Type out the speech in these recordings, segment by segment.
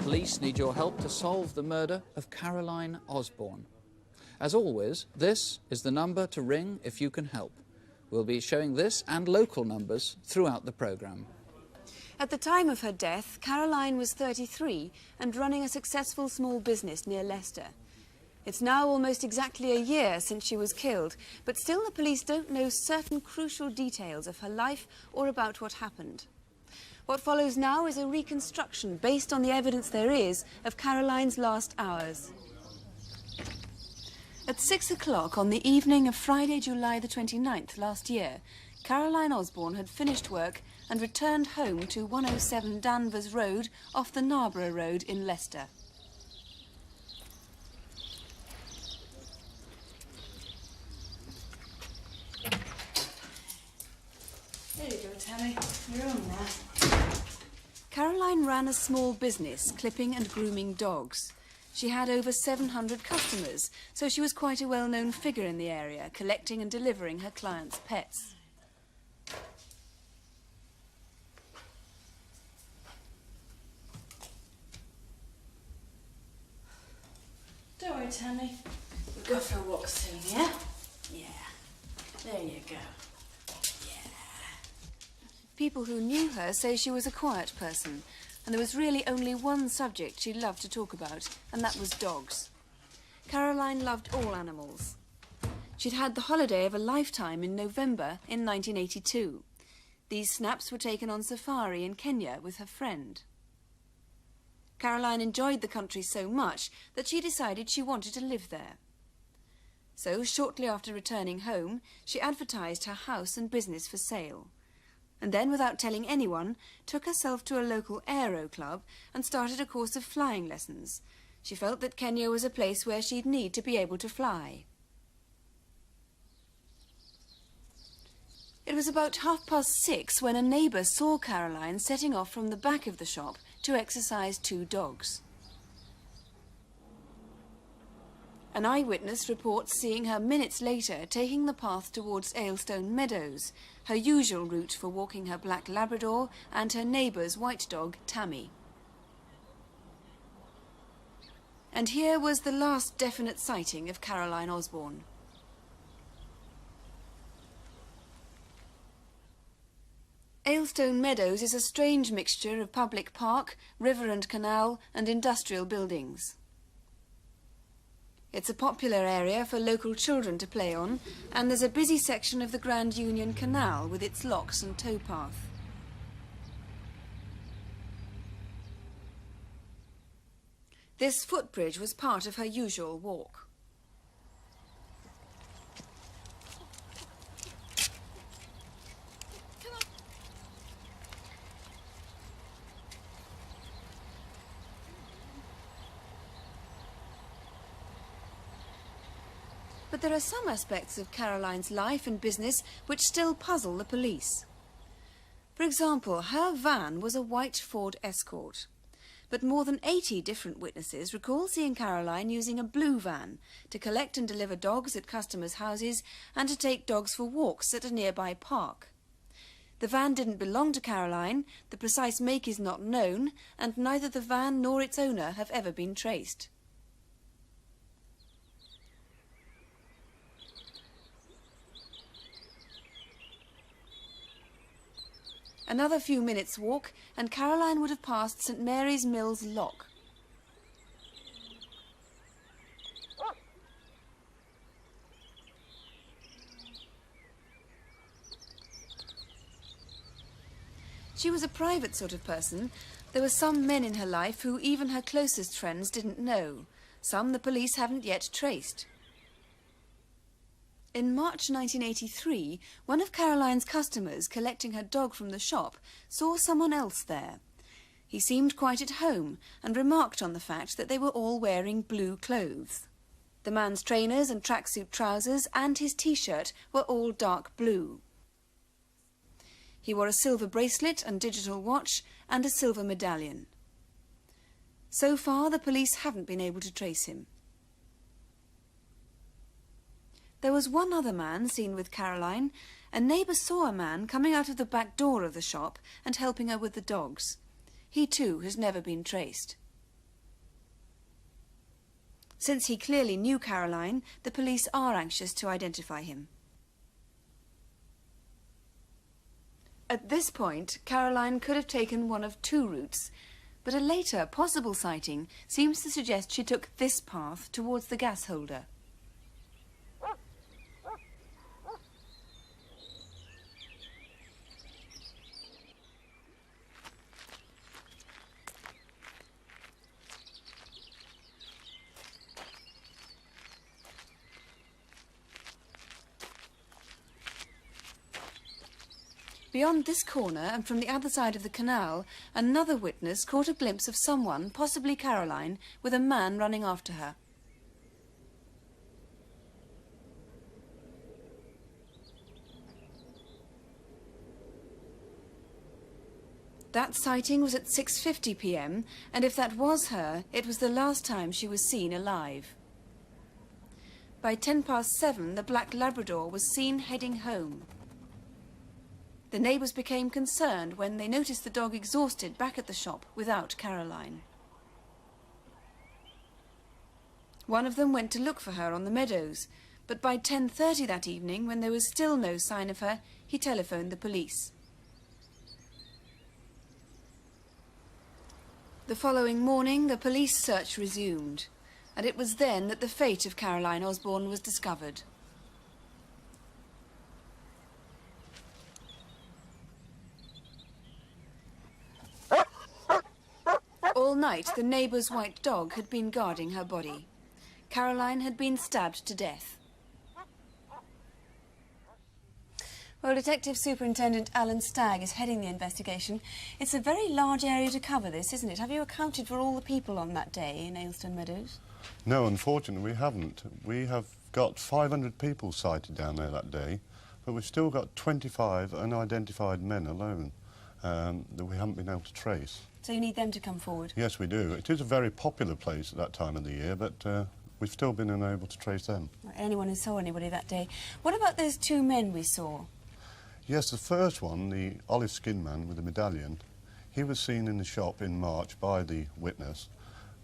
police need your help to solve the murder of Caroline Osborne. As always, this is the number to ring if you can help. We'll be showing this and local numbers throughout the programme. At the time of her death, Caroline was 33 and running a successful small business near Leicester. It's now almost exactly a year since she was killed, but still the police don't know certain crucial details of her life or about what happened. What follows now is a reconstruction based on the evidence there is of Caroline's last hours. At 6 o'clock on the evening of Friday, July the 29th last year, Caroline Osborne had finished work and returned home to 107 Danvers Road off the Narborough Road in Leicester. There you go, Tammy. You're on now. Caroline ran a small business, clipping and grooming dogs. She had over 700 customers, so she was quite a well-known figure in the area, collecting and delivering her clients' pets. Don't worry, Tammy. We'll go for a walk soon, yeah? Yeah. There you go. People who knew her say she was a quiet person, and there was really only one subject she loved to talk about, and that was dogs. Caroline loved all animals. She'd had the holiday of a lifetime in November in 1982. These snaps were taken on safari in Kenya with her friend. Caroline enjoyed the country so much that she decided she wanted to live there. So, shortly after returning home, she advertised her house and business for sale. And then, without telling anyone, took herself to a local aero club and started a course of flying lessons. She felt that Kenya was a place where she'd need to be able to fly. It was about 6:30 when a neighbour saw Caroline setting off from the back of the shop to exercise 2 dogs. An eyewitness reports seeing her minutes later taking the path towards Aylstone Meadows, her usual route for walking her black Labrador and her neighbour's white dog, Tammy. And here was the last definite sighting of Caroline Osborne. Aylstone Meadows is a strange mixture of public park, river and canal, and industrial buildings. It's a popular area for local children to play on, and there's a busy section of the Grand Union Canal with its locks and towpath. This footbridge was part of her usual walk. But there are some aspects of Caroline's life and business which still puzzle the police. For example, her van was a white Ford Escort. But more than 80 different witnesses recall seeing Caroline using a blue van to collect and deliver dogs at customers' houses and to take dogs for walks at a nearby park. The van didn't belong to Caroline, the precise make is not known, and neither the van nor its owner have ever been traced. Another few minutes' walk, and Caroline would have passed St Mary's Mills Lock. She was a private sort of person. There were some men in her life who even her closest friends didn't know. Some the police haven't yet traced. In March 1983, one of Caroline's customers collecting her dog from the shop saw someone else there. He seemed quite at home and remarked on the fact that they were all wearing blue clothes. The man's trainers and tracksuit trousers and his t-shirt were all dark blue. He wore a silver bracelet and digital watch and a silver medallion. So far, the police haven't been able to trace him. There was one other man seen with Caroline. A neighbour saw a man coming out of the back door of the shop and helping her with the dogs. He too has never been traced. Since he clearly knew Caroline, the police are anxious to identify him. At this point, Caroline could have taken one of two routes, but a later possible sighting seems to suggest she took this path towards the gas holder. Beyond this corner and from the other side of the canal, another witness caught a glimpse of someone, possibly Caroline, with a man running after her. That sighting was at 6:50 p.m, and if that was her, it was the last time she was seen alive. By 7:10, the black Labrador was seen heading home. The neighbours became concerned when they noticed the dog exhausted back at the shop without Caroline. One of them went to look for her on the meadows, but by 10:30 that evening, when there was still no sign of her, he telephoned the police. The following morning, the police search resumed, and it was then that the fate of Caroline Osborne was discovered. All night, the neighbour's white dog had been guarding her body. Caroline had been stabbed to death. Well, Detective Superintendent Alan Stagg is heading the investigation. It's a very large area to cover this, isn't it? Have you accounted for all the people on that day in Aylestone Meadows? No, unfortunately we haven't. We have got 500 people sighted down there that day, but we've still got 25 unidentified men alone that we haven't been able to trace. So you need them to come forward? Yes, we do. It is a very popular place at that time of the year, but we've still been unable to trace them. Anyone who saw anybody that day. What about those two men we saw? Yes, the first one, the olive skin man with the medallion, he was seen in the shop in March by the witness,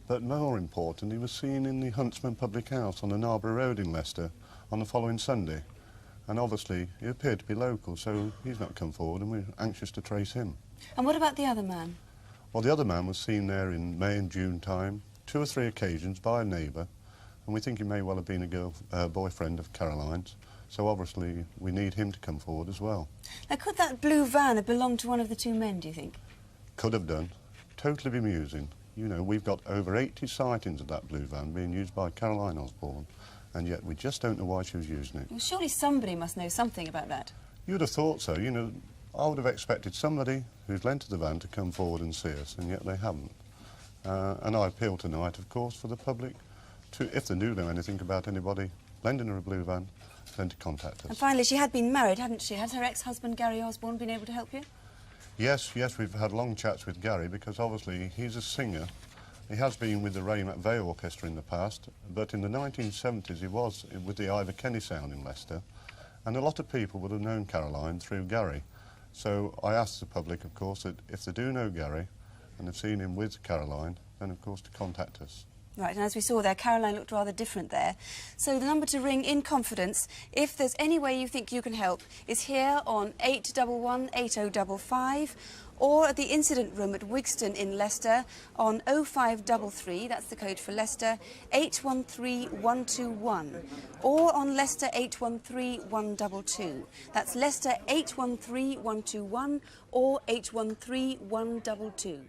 but more important, he was seen in the Huntsman Public House on the Narborough Road in Leicester on the following Sunday. And obviously he appeared to be local, so he's not come forward and we're anxious to trace him. And what about the other man? Well, the other man was seen there in May and June time, 2 or 3 occasions by a neighbour, and we think he may well have been a boyfriend of Caroline's, so obviously we need him to come forward as well. Now, could that blue van have belonged to one of the two men, do you think? Could have done. Totally bemusing. You know, we've got over 80 sightings of that blue van being used by Caroline Osborne, and yet we just don't know why she was using it. Well, surely somebody must know something about that. You'd have thought so. You know, I would have expected somebody who's lent to the van to come forward and see us, and yet they haven't. And I appeal tonight, of course, for the public to, if they do know anything about anybody lending her a blue van, then to contact us. And finally, she had been married, hadn't she? Had her ex-husband, Gary Osborne, been able to help you? Yes, we've had long chats with Gary, because obviously he's a singer. He has been with the Raymat Vale Orchestra in the past, but in the 1970s he was with the Ivor Kenny Sound in Leicester, and a lot of people would have known Caroline through Gary. So I asked the public, of course, that if they do know Gary and have seen him with Caroline, then of course to contact us. Right, and as we saw there, Caroline looked rather different there. So the number to ring in confidence, if there's any way you think you can help, is here on 811 8055, or at the incident room at Wigston in Leicester on 0533, that's the code for Leicester, 813 121, or on Leicester 813 122. That's Leicester 813 121 or 813 122.